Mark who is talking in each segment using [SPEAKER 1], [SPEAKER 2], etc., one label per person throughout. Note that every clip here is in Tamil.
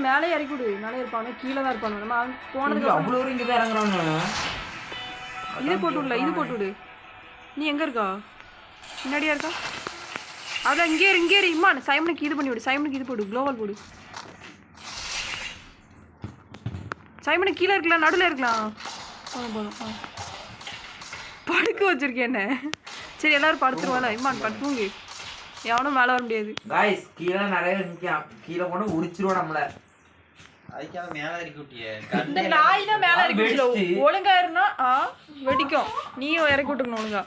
[SPEAKER 1] மேலே இறக்கி விடு. மேலே இருப்பானு கீழே தான் இருப்பானு. நம்ம போனதுக்கு
[SPEAKER 2] அவ்வளோ இங்கே தான் இறங்குறாங்க.
[SPEAKER 1] இது போட்டு விடல, இது போட்டு விடு. நீ எங்கே இருக்கா? முன்னாடியா இருக்கா? அதான் இங்கே இரு இம்மான். சைமனுக்கு இது பண்ணி விடு. சைமனுக்கு இது போடு, குளோவல் போடு. சைமனுக்கு கீழே இருக்கலாம், நடுவில் இருக்கலாம். போதும் படுக்க வச்சிருக்கேன் என்ன. சரி எல்லாரும் படுத்துருவாங்க. இம்மான் படுத்துங்க. எவனும் மேலே வர முடியாது.
[SPEAKER 2] காய்ஸ் கீழே நிறைய நிற்கான். கீழே போனால் உரிச்சிருவோம் நம்மள.
[SPEAKER 3] அதுக்காக மேலே இறக்கி விட்டியே.
[SPEAKER 1] இந்த நாய் தான் மேலே இறக்கி ஒழுங்கா இருந்தா வெடிக்கும். நீயும் இறக்கி விட்டுக்கணும் ஒழுங்கா.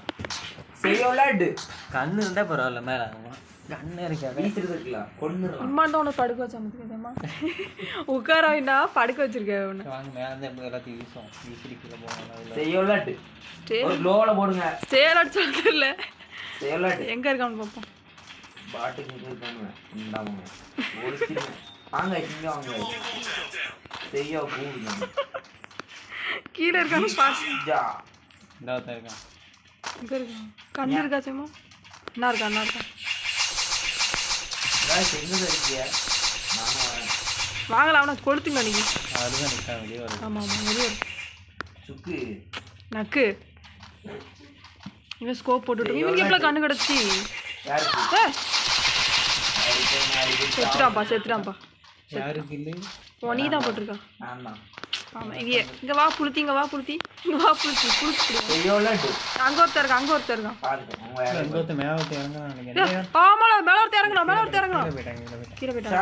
[SPEAKER 2] செய்யலாடு
[SPEAKER 3] கண்ணு இருந்தா பரவாயில்ல. மேலே கண்ணு இருக்கா
[SPEAKER 2] வீசுறது இருக்கலாம். கொண்டு
[SPEAKER 1] இம்மான் தான் உனக்கு படுக்க வச்சா உட்கார வேண்டாம், படுக்க வச்சிருக்கேன் ஒன்று.
[SPEAKER 3] வாங்க மேலே இருந்து எப்படி எல்லாத்தையும் வீசும். வீசிட்டு கீழே போகணும்.
[SPEAKER 2] செய்யலாடு ஒரு லோவில் போடுங்க.
[SPEAKER 1] சேலாட் சொல்றது இல்லை.
[SPEAKER 2] செய்யலாடு
[SPEAKER 1] எங்கே இருக்கான்னு பார்ப்போம்.
[SPEAKER 2] பாட்டுக்கு இருக்காங்க. இந்தாங்க ஒரு வாங்க இங்கே வாங்க. செய்ய கூடுங்க.
[SPEAKER 1] கீழே இருக்கான்னு பார்த்து
[SPEAKER 3] இந்தாத்தான் இருக்கான்.
[SPEAKER 1] இங்கே இருக்கான். கண்ணு இருக்கா சேமா? என்ன இருக்கா?
[SPEAKER 2] எங்கே இருக்கிய? நானும் வரேன்.
[SPEAKER 1] வாங்கலாம். அவனை கொளுத்துங்க நீங்கள்.
[SPEAKER 3] அதுதான் நிற்கா வெளியே வரும்.
[SPEAKER 1] ஆமாம் வெளியே வரும்.
[SPEAKER 2] சுக்கு
[SPEAKER 1] நக்கு இவன் ஸ்கோப் போட்டுட்டு இவனுக்கு எப்போ கண்ணு கிடச்சி? செத்துட்டான்ப்பா.
[SPEAKER 3] யாருக்கு இல்லை?
[SPEAKER 1] ஓ நீ தான் போட்டிருக்கா?
[SPEAKER 2] நான் தான்.
[SPEAKER 1] ஆமாம் இங்கே வா புளுத்தி. அங்கே ஒருத்தர் இருக்கான். ஆமாம் மேலே ஒருத்தர் இறங்கணும். கீழே போயிட்டான்.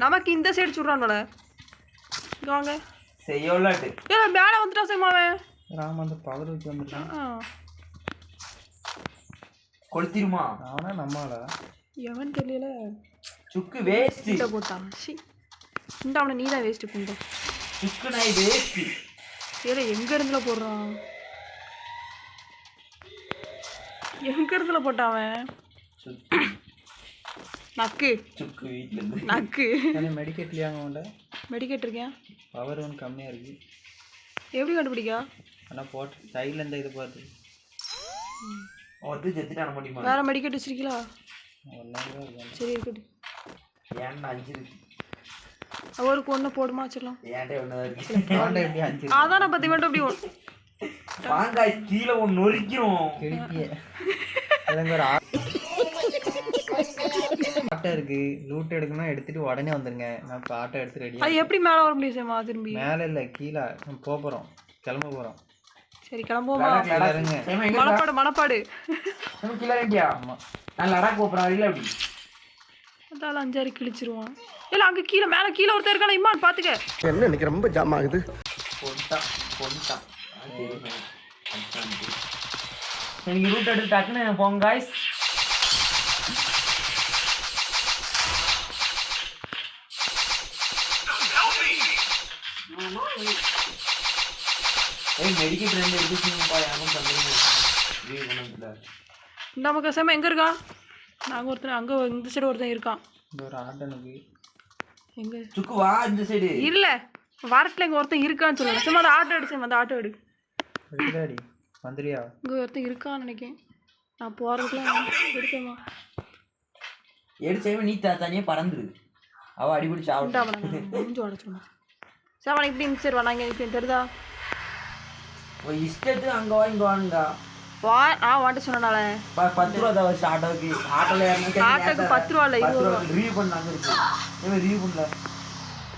[SPEAKER 1] நமக்கு இந்த சைடு சுடுறானோட. இங்கே வாங்க. மேலே வந்துட்டா சேமாவே.
[SPEAKER 3] ராம அந்த பவர் வச்சு வந்துட்டான்.
[SPEAKER 2] கொளுத்திருமா?
[SPEAKER 3] அவனா நம்மள
[SPEAKER 1] எவன் தெரியல.
[SPEAKER 2] சுக்கு வேஸ்ட்
[SPEAKER 1] போட்டான். இந்த அவனை நீ தான் வேஸ்ட் பண்ணுற.
[SPEAKER 2] சுக்கு நாய் வேஸ்ட்.
[SPEAKER 1] ஏல எங்கே இருந்துல போடுறான்? எங்கே இருந்துல போட்டான் அவன்? நக்கு
[SPEAKER 2] சுக்கு வீட்டில்
[SPEAKER 1] நக்கு.
[SPEAKER 3] மெடிக்கேட்லையாங்க உண்ட?
[SPEAKER 1] மெடிக்கேட் இருக்கேன்.
[SPEAKER 3] பவர் ஒன்று கம்மியாக இருக்குது.
[SPEAKER 1] எப்படி கண்டுபிடிக்கா?
[SPEAKER 3] ஆனால் போட்டு சைடில் இந்த இது பார்த்து
[SPEAKER 2] ஒருத்தர் செத்துட்டான முடியுமா?
[SPEAKER 1] வேறு மெடிக்கேட் வச்சிருக்கீங்களா? சரி இருக்கட்டும்.
[SPEAKER 2] ஏன்னா 5 இருக்கு.
[SPEAKER 1] அவருக்கு ஒன்று போடுமா வச்சிடலாம்.
[SPEAKER 2] ஏன்டே ஒன்று இருக்கு.
[SPEAKER 1] அதான் நான் 10 மினிட் அப்படி
[SPEAKER 2] வாங்க கீழே ஒன்று நொறுக்கிறோம்.
[SPEAKER 3] ஒரு ஆட்டோ இருக்கு. லூட் எடுக்கணும், எடுத்துட்டு உடனே வந்துருங்க. நான் இப்போ ஆட்டோ எடுத்து ரெடி.
[SPEAKER 1] அது எப்படி மேலே வர முடியும் சேமா? திரும்பி
[SPEAKER 3] மேலே இல்லை கீழே நம்ம போகிறோம். கிளம்ப போகிறோம்.
[SPEAKER 1] சரி கிளம்புவோமா? மனப்பாடு
[SPEAKER 2] கீழே ரெண்டியா? ஆமாம் நான் லடாக் போகிறேன். இல்லை அப்படி
[SPEAKER 1] அதால 5 கிழிச்சிருவான். இல்லை அங்கே கீழே ஒருத்தர் இருக்கான. இம்மான் பார்த்துக்க.
[SPEAKER 4] என்ன இன்னைக்கு ரொம்ப ஜாம் ஆகுது.
[SPEAKER 2] கொண்டான் நீங்கள் ரூட் எடுத்து டக்குன்னு போங்க காய்ஸ். மெடிக்கேட் 2 எடுத்துப்பா. யாரும் பண்ணுறீங்க
[SPEAKER 1] நமக்கு சேமா எங்கே இருக்கா? நாங்கள் ஒருத்தர் அங்கே இந்த சைடு ஒருத்தன் இருக்கான்.
[SPEAKER 3] இந்த ஒரு ஆட்டனுக்கு
[SPEAKER 1] எங்கே
[SPEAKER 2] சுக்கு வா இந்த சைடு. இல்லை
[SPEAKER 1] வரட்டில் இங்கே ஒருத்தன் இருக்கான்னு சொல்லுங்கள். சும்மா அந்த ஆட்டோ எடுத்து அந்த ஆட்டோ எடு.
[SPEAKER 3] வந்துடுறியா?
[SPEAKER 1] இங்கே ஒருத்தன் இருக்கான்னு நினைக்கிறேன். நான் போகிறதுக்குலாம் எடுத்தேம்மா.
[SPEAKER 2] எடுத்தேன் நீ தனியாக பறந்துரு. அவள் அடிப்படி சாப்பிட்டா
[SPEAKER 1] கொஞ்சம் உடச்சுமா. சாப்பாடு இப்படி இந்த சைடு வேணாங்க. இப்போ தெரியுதா?
[SPEAKER 2] இஷ்டத்துக்கு அங்கே வா இங்கே வாங்கா.
[SPEAKER 1] வாட்ட சொன்னால
[SPEAKER 2] 10 ரூபா தான் வச்சு ஆட்டோவுக்கு.
[SPEAKER 1] ஆட்டோக்கு 10 ரூபா இல்லை 20 ரூபா.
[SPEAKER 2] ரிவ்யூ பண்ணாங்க இருக்கு. ரிவ்யூ பண்ணல.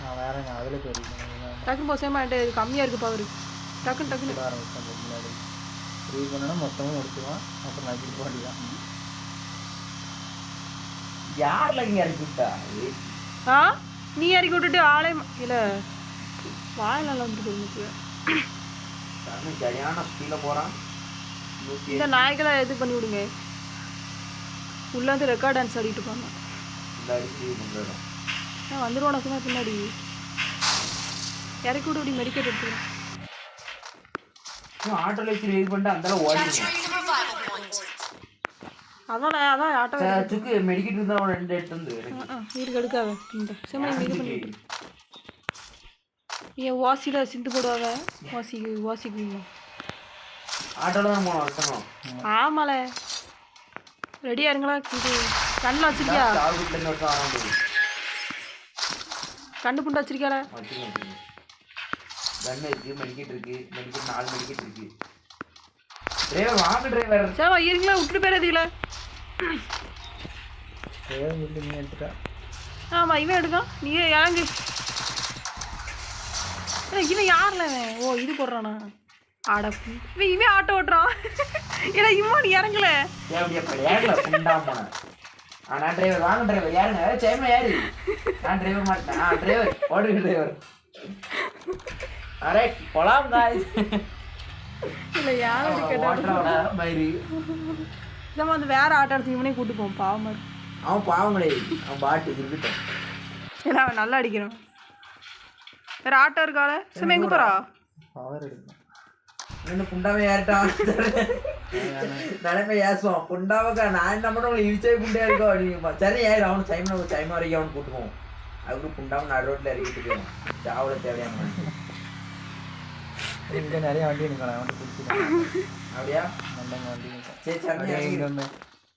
[SPEAKER 3] நான் வேறங்க அதில் போயிருக்கேன்.
[SPEAKER 1] டக்குன்னு போசேமா என்கிட்ட கம்மியாக இருக்குது பவர். டக்குன்னு
[SPEAKER 3] முன்னாடி ரிவ்யூ பண்ணனா மொத்தமாக எடுத்துவான். அப்புறம் நான் திருப்ப வேண்டியதான்.
[SPEAKER 2] யாரில் இங்கே இறக்கி விட்டா?
[SPEAKER 1] நீ இறக்கி விட்டுட்டு ஆளே இல்லை. வாழை நல்லா வந்துட்டு போயிருக்கு.
[SPEAKER 2] சரியான ஸ்பீடில் போகிறான்.
[SPEAKER 1] இந்த நாய்களை இது பண்ணி விடுங்க. உள்ள வந்து ரெக்கார்ட் டான்ஸ் ஆடிட்டு இருப்பாங்க. வந்துடுவானா சும்மா பின்னாடி இறக்கி விட்டு அப்படி மெடிக்கேட் எடுத்துக்கிறேன்.
[SPEAKER 2] ஆட்டோல வச்சு வெயிட் பண்ணிட்டு அந்த ஓடி.
[SPEAKER 1] அதான் ஆட்டோ
[SPEAKER 2] சுக்கு மெடிக்கேட் இருந்தா 2 எடுத்து வந்து
[SPEAKER 1] வீட்டுக்கு எடுக்காத. சும்மா இது பண்ணிட்டு ஏன் வாசியில் சிந்து போடுவாங்க. வாசிக்கு
[SPEAKER 2] ஆட்டோல தான் போகணும்.
[SPEAKER 1] ஆமால ரெடியாக இருங்களா? இது கண்ணில் வச்சிருக்கியா?
[SPEAKER 2] சாவு வீட்டுல இருந்து ஒருத்தன் வர முடியும்.
[SPEAKER 1] கண்டு புண்டு வச்சிருக்கியால?
[SPEAKER 2] வச்சுக்கோங்க. கன் இருக்கு, மெடிக்கெட் இருக்கு, மெடிக்கெட் 4 மெடிக்கெட் இருக்கு. டிரைவர் வாங்க டிரைவர்.
[SPEAKER 1] சேவா இருக்கீங்களா? விட்டுட்டு போயிடாதீங்களா?
[SPEAKER 3] நீ எடுத்துட்டா.
[SPEAKER 1] ஆமாம் இவன் எடுக்கான். நீ இறங்கு. இவன் யாரில் இவன்? ஓ இது போடுறானா? அடப்பு இவன் ஆட்டோ ஓட்டுறான். ஏன்னா இம்மா நீ இறங்கல.
[SPEAKER 2] ஏறல புண்டாம. நான் டிரைவர் வாங்க டிரைவர் யாருங்க? சேமா யாரு? நான் டிரைவர் மாட்டேன். டிரைவர் ஓடுங்க டிரைவர். அரே போலாம் गाइस.
[SPEAKER 1] இல்லை யார்
[SPEAKER 2] ஓட்டுறவனா மயிரி.
[SPEAKER 1] நம்ம வந்து வேற ஆட்டோ எடுத்து இவனே கூட்டு போவோம். பாவம் மாதிரி.
[SPEAKER 2] அவன் பாவம் கிடையாது. அவன் பாட்டு இருக்கட்டும்.
[SPEAKER 1] ஏன்னா அவன் நல்லா அடிக்கிறான். வேற ஆட்டோ இருக்கால? சும்மா எங்கே போகிறா?
[SPEAKER 3] பவர் எடுக்கும்.
[SPEAKER 2] என்ன புண்டாவை ஏறிட்டான். நிலைமை ஏசுவான் புண்டாவுக்கா. நான் என்ன பண்ண உங்களுக்கு இழிச்சே புண்டையா இருக்கோ அப்படிங்கப்பா. சரி ஏறு அவனு சைமா வரைக்கும் அவனு கூட்டுவோம். அதுக்கு புண்டாவும் நடு ரோட்டில் இறக்கிட்டு போயிடும். சாவல தேவையான
[SPEAKER 3] இங்கே நிறைய வண்டி இருக்கலாம். அவன்ட்டு கொடுத்துருக்கான்.
[SPEAKER 2] அப்படியா?
[SPEAKER 3] நல்லங்க வண்டி
[SPEAKER 2] சரி சரி.
[SPEAKER 3] இங்கே ஒன்று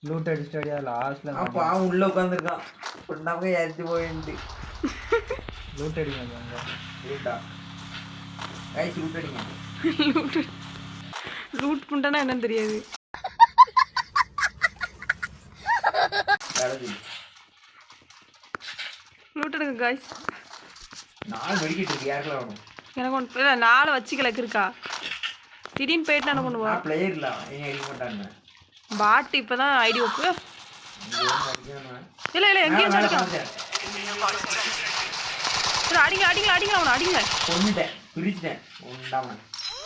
[SPEAKER 3] லூட் அடிச்சுட்டு அப்படியா லாஸ்ட்டில்
[SPEAKER 2] அப்போ அவன் உள்ளே உட்காந்துருக்கான். புண்டாவுக்கு ஏறிட்டு போயிட்டு
[SPEAKER 3] லூட் அடிங்க அங்கே
[SPEAKER 2] லூட்டா கைசி லூட் அடிங்க.
[SPEAKER 1] லூட் புண்டனா என்னன்னு தெரியாது. லூட் எடுங்க காய்ஸ்.
[SPEAKER 2] 4 மெடிக்கெட் இருக்கு. யாருக்கெல்லாம் வேணும்?
[SPEAKER 1] எனக்கு ஒன்று இல்லை 4 வச்சுக்கலக்கு இருக்கா? திடீர்னு போயிட்டு என்ன பண்ணுவா?
[SPEAKER 2] பிளேயர் இல்லை ஏன் அடிக்க மாட்டாங்க.
[SPEAKER 1] பாட்டு இப்போ தான் ஐடி ஒப்பு. இல்லை இல்லை எங்கேயும் அடிக்கலாம். சரி அடிங்க அடிங்க அடிங்க அவனை அடிங்க.
[SPEAKER 2] கொண்டுட்டேன் பிரிச்சுட்டேன். உண்டாம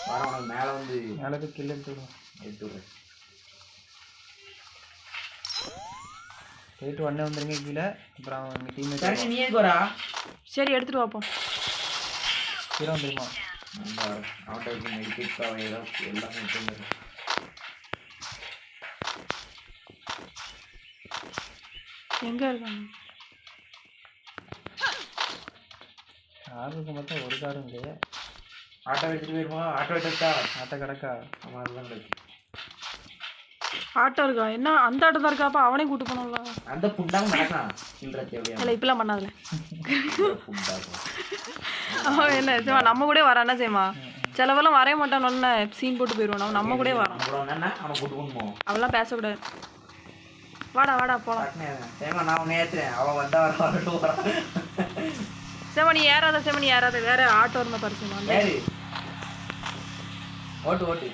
[SPEAKER 2] வர உனக்கு மேலே வந்து
[SPEAKER 3] மேலே போய் கில் எடுத்து
[SPEAKER 2] விடுறேன்.
[SPEAKER 3] போயிட்டு உடனே வந்துருங்க கீழே. அப்புறம் அவங்க டீம்மேட்
[SPEAKER 2] சரி நீ எதுக்கு வரா?
[SPEAKER 1] சரி எடுத்துகிட்டு வாப்போம்.
[SPEAKER 3] கீழே வந்துருமா?
[SPEAKER 2] அவன்கிட்ட மெடிக்கேட் எல்லாமே எடுத்து.
[SPEAKER 1] எங்கே இருக்காங்க?
[SPEAKER 3] கார் இருக்க மட்டும் ஒரு காரும் இல்லையே.
[SPEAKER 2] ஆட்டோ எடுத்துட்டு போயிருமா? ஆட்டோ எடுத்தா
[SPEAKER 3] ஆட்டோ கிடக்கா?
[SPEAKER 2] ஆமாம் அதுதான் கிடைக்கும்.
[SPEAKER 1] ஆட்டோ இருக்கா? என்ன அந்த ஆட்டோ தான் இருக்காப்பா? அவனே கூட்டு போனோம்ல.
[SPEAKER 2] அந்த புண்டாவும் நடக்கலாம். சில்லற தேவையா?
[SPEAKER 1] இல்லை இப்பெல்லாம் பண்ணாதுல.
[SPEAKER 2] புண்டாகும்
[SPEAKER 1] அவன் என்ன செய்வா? நம்ம கூட வரானா செய்மா? சிலவெல்லாம் வரைய மாட்டான். சீன் போட்டு போயிடுவான். அவன் நம்ம கூட வரான்.
[SPEAKER 2] அவனை கூட்டு போகணும்.
[SPEAKER 1] அவெல்லாம் பேசக்கூடாது. வாடா வாடா போகலாம்.
[SPEAKER 2] சேமா நான் உன்னை ஏற்றுறேன். அவன் வந்தா வரட்டும் வரான்.
[SPEAKER 1] சேமா நீ ஏறாத. சேமா நீ ஏறாத. வேற ஆட்டோ இருந்தால் பரிசுமா?
[SPEAKER 2] ஏறு ஓட்டு ஓட்டு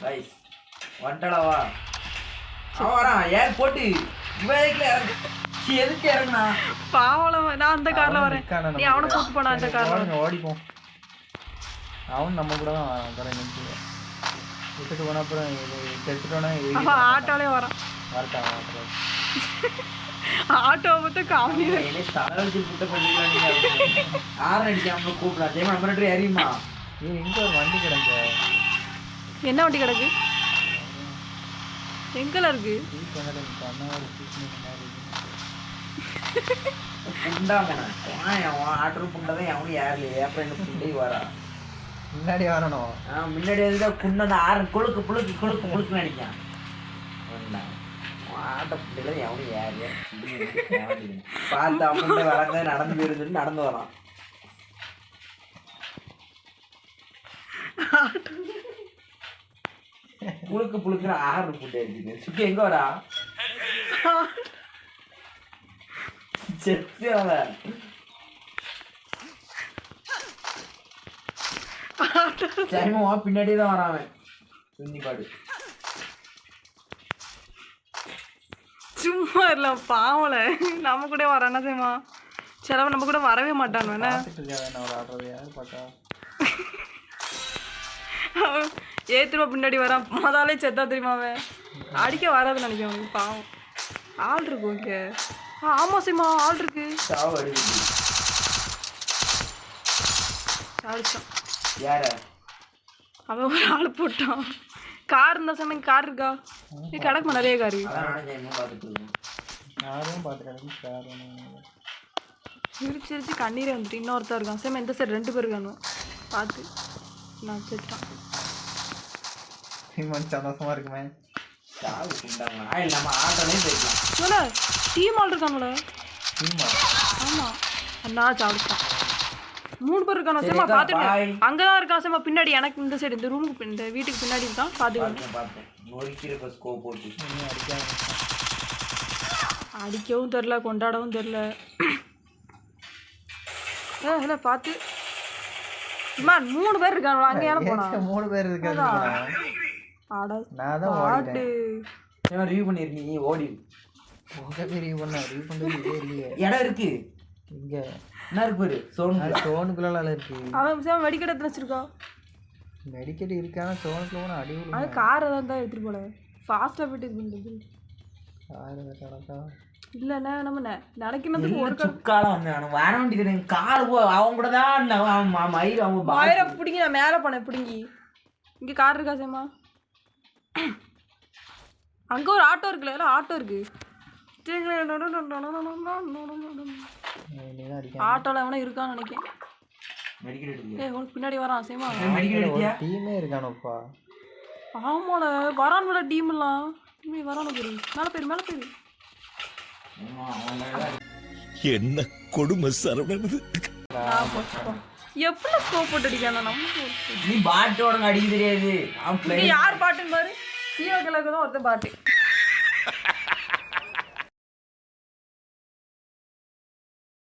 [SPEAKER 2] ரைஸ் வந்துட்டடாவா. அவன் வரான். ஏர் போட்டு எதுக்கு இறங்குனா?
[SPEAKER 1] பாவம் நான் அந்த காரில் வரேன். நீ அவனை கூட்டு போனா அந்த காரில்
[SPEAKER 3] ஓடிப்போம். அவன் நம்ம கூட தான் வரான். விட்டுட்டு போன அப்புறம் கெடுத்துட்டோன்னா
[SPEAKER 1] அவன் ஆட்டோலே வரான்.
[SPEAKER 3] வரட்டான்
[SPEAKER 1] ஆட்டோவை பார்த்து காமெடி.
[SPEAKER 2] தலைவலிச்சு புட்ட பண்ணிக்கலாம். ஆறு அடிக்காம கூப்பிடலாம். ஜெயமா நம்ம அறியுமா?
[SPEAKER 3] நீ எங்கே ஒரு வண்டி கிடங்க?
[SPEAKER 1] என்ன வண்டி கிடக்கு? எங்கெல்லாம் இருக்கு?
[SPEAKER 2] புண்டாம ஆட்டரும் புண்டதான் எவனும் ஏறலையே. அப்புறம் என்ன புண்டை வரா?
[SPEAKER 3] முன்னாடி வரணும்.
[SPEAKER 2] முன்னாடி வந்து குண்டை ஆறு கொழுக்கு புழுக்கு கொழுக்கு புழுக்குன்னு அடிக்கான். ஆட்ட புண்டையில எவனும் ஏறலையே. பார்த்து அவங்க வளர்ந்து நடந்து போயிருந்துட்டு நடந்து வரான். புழுக்கு புழுக்குன்னு ஆறு புண்டை இருக்குது. சுற்றி எங்க வரா? செத்து அவன் சரிமா பின்னாடியே தான் வரான். பாடு
[SPEAKER 1] சும்மா இல்லை பாவல. நம்ம கூட வரானா செய்மா? சிலவன் நம்ம கூட வரவே மாட்டான். ஏத்துருவா பின்னாடி வரான். மொதலே செத்தா தெரியுமா? அவன் அடிக்க வராதுன்னு நினைக்கிறேன். அவனுக்கு பாவம். ஆள் இருக்கு. ஓகே ஆமா செய்மா ஆள் இருக்கு.
[SPEAKER 2] யார
[SPEAKER 1] அவன் ஒரு ஆள் போட்டான். கார் இருந்தா சொன்ன கார் இருக்கா? நீ கிடக்குமா? நிறைய காரு சிரிச்சு சிரிச்சு கண்ணீரே வந்துட்டு. இன்னொருத்தர் இருக்கான். சேமா இந்த சைடு 2 பேர் இருக்கானு பார்த்து நான் செத்துட்டான்.
[SPEAKER 3] சந்தோஷமா இருக்குமே.
[SPEAKER 2] நம்ம ஆட்டோலையும் போய்க்கலாம்.
[SPEAKER 1] டீம் ஆள் இருக்காங்களே.
[SPEAKER 3] டீமா
[SPEAKER 1] ஆமா அண்ணா சாப்பிட்டான். 3 பேர் இருக்கானோ சேமா பாத்துட்டு. அங்கதான் இருக்கான் சேமா பின்னாடி. எனக்கு இந்த சைடு இந்த ரூமுக்கு இந்த வீட்டுக்கு பின்னாடி இருக்கான். பாத்துக்கோங்க.
[SPEAKER 2] பார்த்தேன் நொறுக்கிற ஸ்கோப் போட்டு
[SPEAKER 1] அடிக்கவும் தெரில கொண்டாடவும் தெரில. இல்லை பார்த்து இம்மா 3 பேர் இருக்காங்களா அங்கே ஏன போனா
[SPEAKER 3] 3 பேர் இருக்காங்க.
[SPEAKER 1] ஆட
[SPEAKER 3] நான் தான்
[SPEAKER 1] பாட்டு
[SPEAKER 2] ஏன் ரிவ்யூ பண்ணிருக்கீங்க ஓடி
[SPEAKER 3] உங்க ரிவ்யூ பண்றது இதே இல்லையே.
[SPEAKER 2] இடம் இருக்கு
[SPEAKER 3] இங்க
[SPEAKER 2] என்ன இருக்கு பாரு
[SPEAKER 3] சோனுக்குள்ள இருக்கு.
[SPEAKER 1] அவன் சேம் வெடிக்கடை எடுத்து வச்சிருக்கான்.
[SPEAKER 3] மெடிக்கெட் இருக்கான சோனுக்குள்ள போனா அடி விழும்.
[SPEAKER 1] அது கார் ஏதாவது தான் எடுத்துட்டு போல ஃபாஸ்ட்டாக போயிட்டு இது பண்ணுறது.
[SPEAKER 3] கார் கணக்கா
[SPEAKER 1] இல்லைண்ணே நம்ம நினைக்கிறதுக்கு ஒரு
[SPEAKER 2] சுக்காலம் வந்தேன் வர வேண்டியது கார் போ அவங்க கூட தான் மயிர் அவங்க
[SPEAKER 1] ஆயிர பிடிங்கி நான் மேலே போனேன் பிடுங்கி. இங்கே கார் இருக்கா சேமா? அங்கே ஒரு ஆட்டோ இருக்குல்ல ஆட்டோ இருக்கு. ஆட்டோல எவனா இருக்கான்னு நினைக்கிறேன். உனக்கு பின்னாடி வரான் சேமா.
[SPEAKER 3] டீமே இருக்கானோப்பா.
[SPEAKER 1] ஆமாட வரான் டீம் எல்லாம் வரானு பேரு மேலே போயிரு மேலே போயிரு.
[SPEAKER 4] என்ன கொடுமை சரவணது.
[SPEAKER 1] எப்படி ஸ்கோப் போட்டு அடிக்கானா நம்ம?
[SPEAKER 2] நீ பாட்டோட அடிக்க தெரியாது.
[SPEAKER 1] யார் பாட்டுன்னு பாரு. சீரோ கிழக்கு தான் ஒருத்தன் பாட்டு.